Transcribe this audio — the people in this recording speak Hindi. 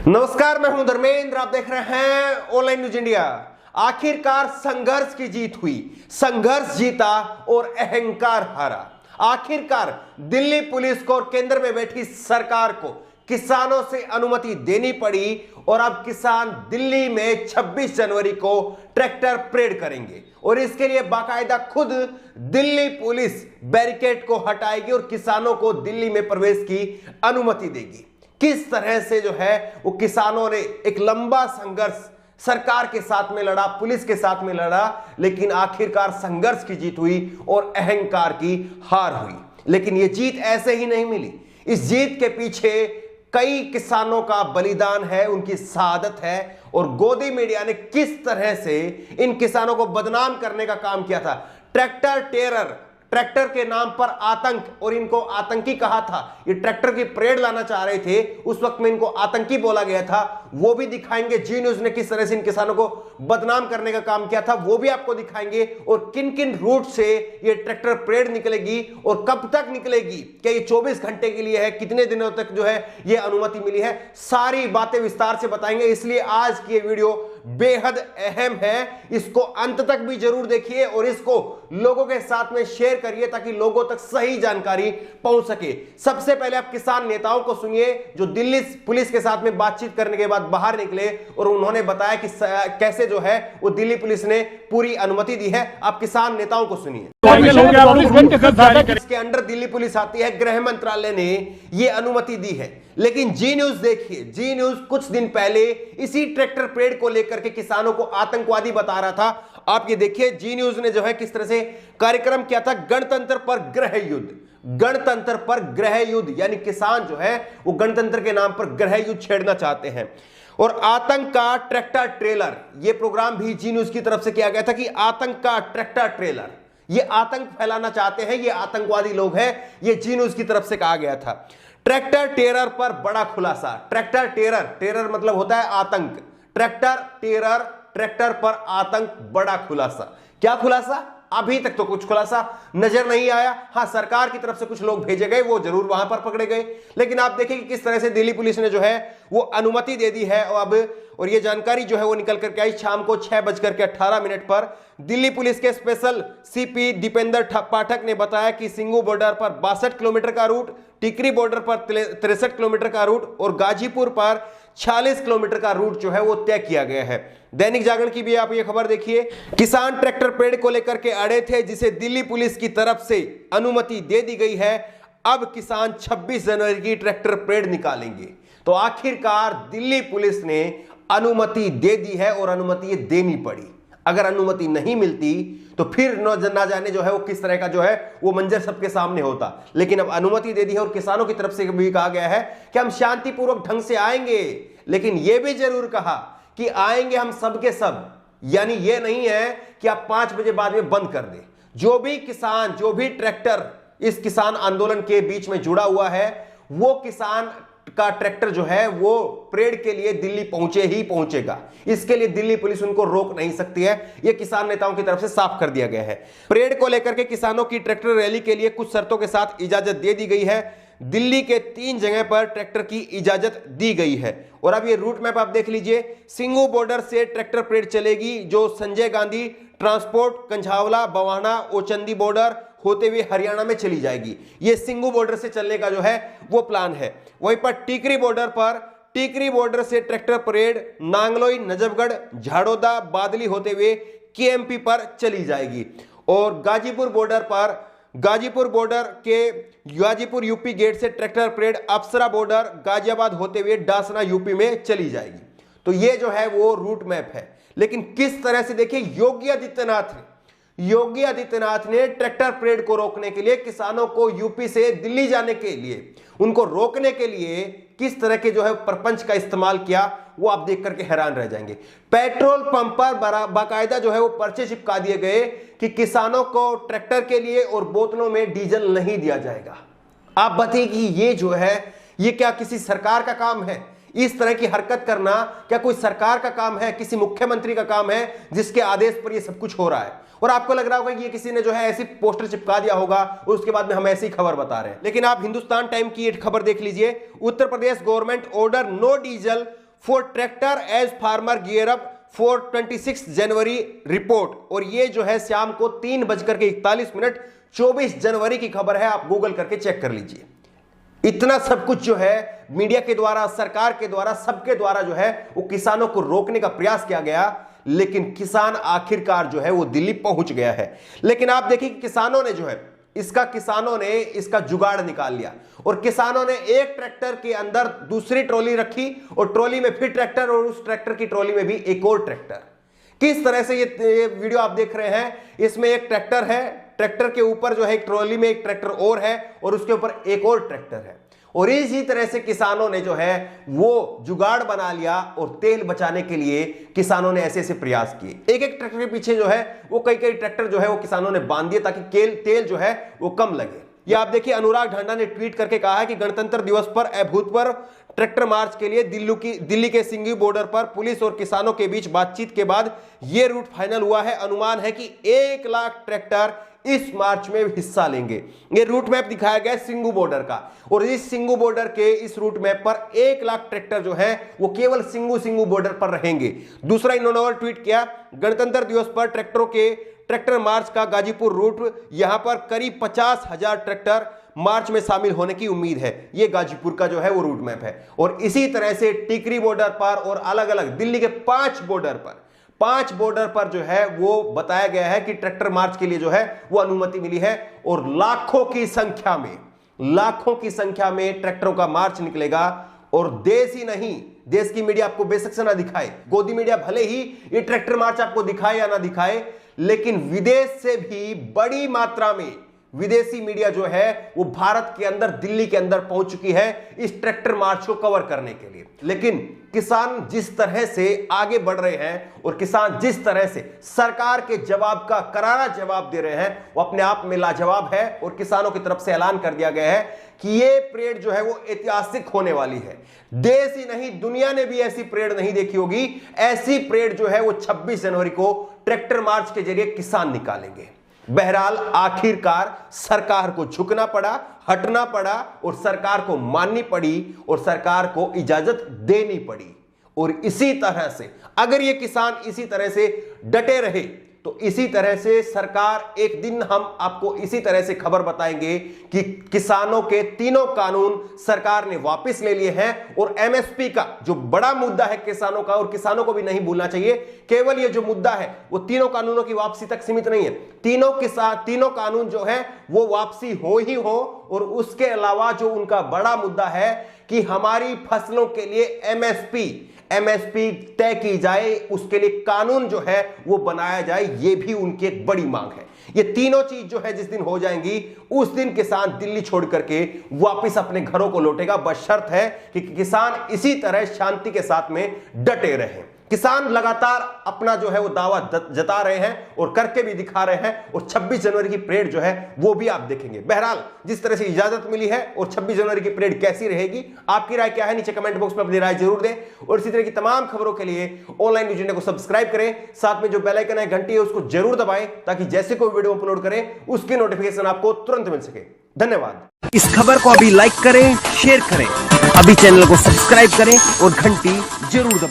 नमस्कार, मैं हूं धर्मेंद्र। आप देख रहे हैं ऑनलाइन न्यूज इंडिया। आखिरकार संघर्ष की जीत हुई, संघर्ष जीता और अहंकार हारा। आखिरकार दिल्ली पुलिस को और केंद्र में बैठी सरकार को किसानों से अनुमति देनी पड़ी और अब किसान दिल्ली में 26 जनवरी को ट्रैक्टर परेड करेंगे और इसके लिए बाकायदा खुद दिल्ली पुलिस बैरिकेड को हटाएगी और किसानों को दिल्ली में प्रवेश की अनुमति देगी। किस तरह से जो है वो किसानों ने एक लंबा संघर्ष सरकार के साथ में लड़ा, पुलिस के साथ में लड़ा, लेकिन आखिरकार संघर्ष की जीत हुई और अहंकार की हार हुई। लेकिन ये जीत ऐसे ही नहीं मिली। इस जीत के पीछे कई किसानों का बलिदान है, उनकी शहादत है और गोदी मीडिया ने किस तरह से इन किसानों को बदनाम करने का काम किया था। ट्रैक्टर टेरर, ट्रैक्टर के नाम पर आतंक, और इनको आतंकी कहा था। ये ट्रैक्टर की परेड लाना चाह रहे थे, उस वक्त में इनको आतंकी बोला गया था। वो भी दिखाएंगे। जी न्यूज ने किस तरह से इन किसानों को बदनाम करने का काम किया था वो भी आपको दिखाएंगे, और किन किन रूट से ये ट्रैक्टर परेड निकलेगी और कब तक निकलेगी, क्या ये 24 घंटे के लिए है, कितने दिनों तक जो है ये अनुमति मिली है, सारी बातें विस्तार से बताएंगे। इसलिए आज की ये वीडियो बेहद अहम है। इसको अंत तक भी जरूर देखिए और इसको लोगों के साथ में शेयर करिए ताकि लोगों तक सही जानकारी पहुंच सके। सबसे पहले आप किसान नेताओं को सुनिए जो दिल्ली पुलिस के साथ में बातचीत करने के बाद बाहर निकले और उन्होंने बताया कि कैसे जो है वो दिल्ली पुलिस ने पूरी अनुमति दी है। आप किसान नेताओं को सुनिए। इसके अंडर दिल्ली पुलिस आती है, गृह मंत्रालय ने ये अनुमति दी है। लेकिन जी न्यूज देखिए, जी न्यूज कुछ दिन पहले इसी ट्रैक्टर परेड को लेकर के किसानों को आतंकवादी बता रहा था। आप ये देखिए जी न्यूज ने जो है किस तरह से कार्यक्रम किया था, गणतंत्र पर गृह युद्ध। गणतंत्र पर गृह युद्ध यानी किसान जो है वो गणतंत्र के नाम पर गृह युद्ध छेड़ना चाहते हैं। और आतंक का ट्रैक्टर ट्रेलर, ये प्रोग्राम भी जी न्यूज की तरफ से किया गया था कि आतंक का ट्रैक्टर ट्रेलर, ये आतंक फैलाना चाहते हैं, ये आतंकवादी लोग हैं, ये जी न्यूज की तरफ से कहा गया था। ट्रैक्टर टेरर पर बड़ा खुलासा। ट्रैक्टर टेरर, टेरर मतलब होता है आतंक। ट्रैक्टर टेरर, ट्रैक्टर पर आतंक, बड़ा खुलासा। क्या खुलासा? अभी तक तो कुछ खुलासा नजर नहीं आया। हां, सरकार की तरफ से कुछ लोग भेजे गए, वो जरूर वहां पर पकड़े गए, लेकिन आप देखिए कि किस तरह से दिल्ली पुलिस ने जो है वो अनुमति दे दी है। और ये जानकारी जो है वो निकल करके आई शाम को 6:18 पर। दिल्ली पुलिस के स्पेशल सीपी दीपेंद्र पाठक ने बताया कि सिंगू बॉर्डर पर 62 किलोमीटर का रूट, टिकरी बॉर्डर पर 63 किलोमीटर का रूट और गाजीपुर पर 46 किलोमीटर का रूट जो है वो तय किया गया है। दैनिक जागरण की भी आप ये खबर देखिए, किसान ट्रैक्टर परेड को लेकर के अड़े थे जिसे दिल्ली पुलिस की तरफ से अनुमति दे दी गई है। अब किसान 26 जनवरी की ट्रैक्टर परेड निकालेंगे। तो आखिरकार दिल्ली पुलिस ने अनुमति दे दी है और अनुमति ये देनी पड़ी। अगर अनुमति नहीं मिलती तो फिर ना जाने जो है वो किस तरह का जो है वो मंजर सबके सामने होता। लेकिन अब अनुमति दे दी है और किसानों की तरफ से भी कहा गया है कि हम शांतिपूर्वक ढंग से आएंगे, लेकिन यह भी जरूर कहा कि आएंगे हम सब के सब। यानी यह नहीं है कि आप 5 बजे बाद में बंद कर दें। जो भी किसान, जो भी ट्रैक्टर इस किसान आंदोलन के बीच में जुड़ा हुआ है, वो किसान का ट्रैक्टर जो है वो परेड के लिए दिल्ली पहुंचे ही पहुंचेगा। इसके लिए दिल्ली पुलिस उनको रोक नहीं सकती है। यह किसान नेताओं की तरफ से साफ कर दिया गया है। परेड को लेकर के किसानों की ट्रैक्टर रैली के लिए कुछ शर्तों के साथ इजाजत दे दी गई है। दिल्ली के 3 जगह पर ट्रैक्टर की इजाजत दी गई है। और अब ये रूट मैप आप देख लीजिए। सिंगू बॉर्डर से ट्रैक्टर परेड चलेगी जो संजय गांधी ट्रांसपोर्ट, कंझावला, बवाना, ओचंदी बॉर्डर होते हुए हरियाणा में चली जाएगी। ये सिंगू बॉर्डर से चलने का जो है वो प्लान है। वहीं पर टिकरी बॉर्डर से ट्रैक्टर परेड नांगलोई, नजफगढ़, झाड़ोदा, बादली होते हुए केएमपी पर चली जाएगी। और गाजीपुर यूपी गेट से ट्रैक्टर परेड अप्सरा बॉर्डर, गाजियाबाद होते हुए डासना यूपी में चली जाएगी। तो ये जो है वो रूट मैप है। लेकिन किस तरह से देखिए, योगी आदित्यनाथ ने ट्रैक्टर परेड को रोकने के लिए, किसानों को यूपी से दिल्ली जाने के लिए, उनको रोकने के लिए किस तरह के जो है प्रपंच का इस्तेमाल किया, वो आप देख करके हैरान रह जाएंगे। पेट्रोल पंप पर बाकायदा जो है वो पर्चे चिपका दिए गए कि किसानों को ट्रैक्टर के लिए और बोतलों में डीजल नहीं दिया जाएगा। आप बताइए कि ये जो है ये क्या किसी सरकार का काम है? इस तरह की हरकत करना क्या कोई सरकार का काम है, किसी मुख्यमंत्री का काम है जिसके आदेश पर ये सब कुछ हो रहा है? और आपको लग रहा होगा कि ये किसी ने जो है ऐसी पोस्टर चिपका दिया होगा और उसके बाद में हम ऐसी खबर बता रहे हैं। लेकिन आप हिंदुस्तान टाइम की एक खबर देख लीजिए, Uttar Pradesh government order no diesel for tractor as farmer gear up for 26 January report. और ये जो है शाम को 3:41 24 जनवरी की खबर है, आप गूगल करके चेक कर लीजिए। इतना सब कुछ जो है मीडिया के द्वारा, सरकार के द्वारा, सबके द्वारा जो है वो किसानों को रोकने का प्रयास किया गया, लेकिन किसान आखिरकार जो है वो दिल्ली पहुंच गया है। लेकिन आप देखिए कि किसानों ने इसका जुगाड़ निकाल लिया और किसानों ने एक ट्रैक्टर के अंदर दूसरी ट्रॉली रखी और ट्रॉली में फिर ट्रैक्टर और उस ट्रैक्टर की ट्रॉली में भी एक और ट्रैक्टर। किस तरह से ये वीडियो आप देख रहे हैं, इसमें एक ट्रैक्टर है, ट्रैक्टर के ऊपर जो है एक ट्रॉली में एक ट्रैक्टर और है और उसके ऊपर एक और ट्रैक्टर है। और इसी तरह से किसानों ने जो है वो जुगाड़ बना लिया और तेल बचाने के लिए किसानों ने ऐसे ऐसे प्रयास किए। एक एक ट्रैक्टर के पीछे जो है वो कई ट्रैक्टर जो है वो किसानों ने बांध दिए ताकि तेल जो है वो कम लगे। ये आप देखिए, अनुराग ढांडा ने ट्वीट करके कहा है कि गणतंत्र दिवस पर अभूतपूर्व ट्रैक्टर मार्च के लिए दिल्ली के सिंघी बॉर्डर पर पुलिस और किसानों के बीच बातचीत के बाद यह रूट फाइनल हुआ है। अनुमान है कि 1 लाख ट्रैक्टर इस मार्च में हिस्सा लेंगे। ये रूट मैप दिखाया गया है सिंघू बॉर्डर का, और इस सिंघू बॉर्डर के इस रूट मैप पर 1 लाख ट्रैक्टर जो है वो केवल सिंघू बॉर्डर पर रहेंगे। दूसरा इन्होंने और ट्वीट किया, गणतंत्र दिवस पर ट्रैक्टर मार्च का गाजीपुर रूट, यहां पर करीब 50,000 ट्रैक्टर मार्च में शामिल होने की उम्मीद है। यह गाजीपुर का जो है वो रूट मैप है। और इसी तरह से टिकरी बॉर्डर पर और अलग अलग दिल्ली के 5 बॉर्डर पर जो है वो बताया गया है कि ट्रैक्टर मार्च के लिए जो है वो अनुमति मिली है। और लाखों की संख्या में ट्रैक्टरों का मार्च निकलेगा। और देश ही नहीं, देश की मीडिया आपको बेशक से ना दिखाए, गोदी मीडिया भले ही ये ट्रैक्टर मार्च आपको दिखाए या ना दिखाए, लेकिन विदेश से भी बड़ी मात्रा में विदेशी मीडिया जो है वो भारत के अंदर, दिल्ली के अंदर पहुंच चुकी है इस ट्रैक्टर मार्च को कवर करने के लिए। लेकिन किसान जिस तरह से आगे बढ़ रहे हैं और किसान जिस तरह से सरकार के जवाब का करारा जवाब दे रहे हैं, वो अपने आप में लाजवाब है। और किसानों की तरफ से ऐलान कर दिया गया है कि ये परेड जो है वो ऐतिहासिक होने वाली है। देश ही नहीं, दुनिया ने भी ऐसी परेड नहीं देखी होगी। ऐसी परेड जो है वो 26 जनवरी को ट्रैक्टर मार्च के जरिए किसान निकालेंगे। बहरहाल आखिरकार सरकार को झुकना पड़ा, हटना पड़ा और सरकार को माननी पड़ी और सरकार को इजाजत देनी पड़ी। और इसी तरह से अगर ये किसान इसी तरह से डटे रहे तो इसी तरह से सरकार, एक दिन हम आपको इसी तरह से खबर बताएंगे कि किसानों के तीनों कानून सरकार ने वापस ले लिए हैं। और एमएसपी का जो बड़ा मुद्दा है किसानों का, और किसानों को भी नहीं भूलना चाहिए, केवल ये जो मुद्दा है वो तीनों कानूनों की वापसी तक सीमित नहीं है। तीनों कानून जो है वो वापसी हो ही हो। और उसके अलावा जो उनका बड़ा मुद्दा है कि हमारी फसलों के लिए एमएसपी तय की जाए, उसके लिए कानून जो है वो बनाया जाए, ये भी उनकी एक बड़ी मांग है। ये तीनों चीज जो है जिस दिन हो जाएंगी उस दिन किसान दिल्ली छोड़ करके वापस अपने घरों को लौटेगा, बशर्त है कि किसान इसी तरह शांति के साथ में डटे रहें। किसान लगातार अपना जो है वो दावा जता रहे हैं और करके भी दिखा रहे हैं। और 26 जनवरी की परेड जो है वो भी आप देखेंगे। बहरहाल जिस तरह से इजाजत मिली है और 26 जनवरी की परेड कैसी रहेगी, आपकी राय क्या है, नीचे कमेंट बॉक्स में अपनी राय जरूर दें। और इसी तरह की तमाम खबरों के लिए ऑनलाइन न्यूज इंडिया को सब्सक्राइब करें, साथ में जो बेल आइकन है, घंटी है, उसको जरूर दबाएं ताकि जैसे कोई वीडियो अपलोड करें उसकी नोटिफिकेशन आपको तुरंत मिल सके। धन्यवाद। इस खबर को अभी लाइक करें, शेयर करें, अभी चैनल को सब्सक्राइब करें और घंटी जरूर दबाएं।